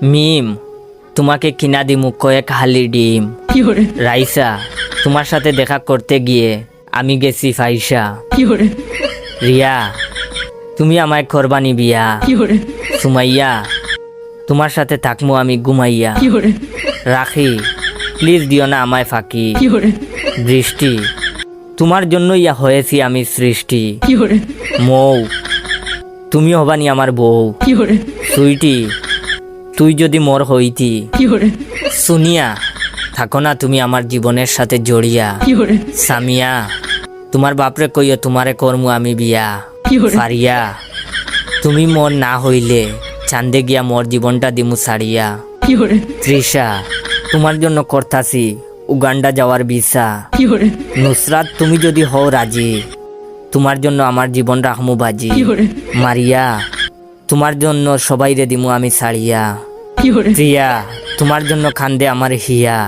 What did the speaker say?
মিম, তোমাকে কিনা দিমু কয়েক হালি ডিম। রাইসা, তোমার সাথে দেখা করতে গিয়ে আমি গেছি ফাইসা। রিয়া, তুমি আমায় করবানি বিয়া। সুমাইয়া, তোমার সাথে থাকমু আমি ঘুমাইয়া। রাখি, প্লিজ দিও না আমায় ফাঁকি। বৃষ্টি, তোমার জন্য ইয়া হয়েছি আমি সৃষ্টি। মৌ, তুমি হবানি আমার বউ। সুইটি, তুই যদি মোর হইতি। সুনিয়া, থাকো না তুমি আমার জীবনের সাথে জড়িয়া। সামিয়া, তোমার বাপরে কইও তোমারে করমু আমি বিয়া। ফারিয়া, তুমি মোর না হইলে চান্দে গিয়া মোর জীবনটা দিমু সারিয়া। তৃষা, তোমার জন্য করতাছি উগান্ডা যাওয়ার ভিসা। নুসরাত, তুমি যদি হও রাজি, তোমার জন্য আমার জীবন রাখমু বাজি। মারিয়া, তোমার জন্য সবাই রে দিমু আমি সারিয়া। প্রিয়া, তোমার জন্য খান্দে আমার হিয়া।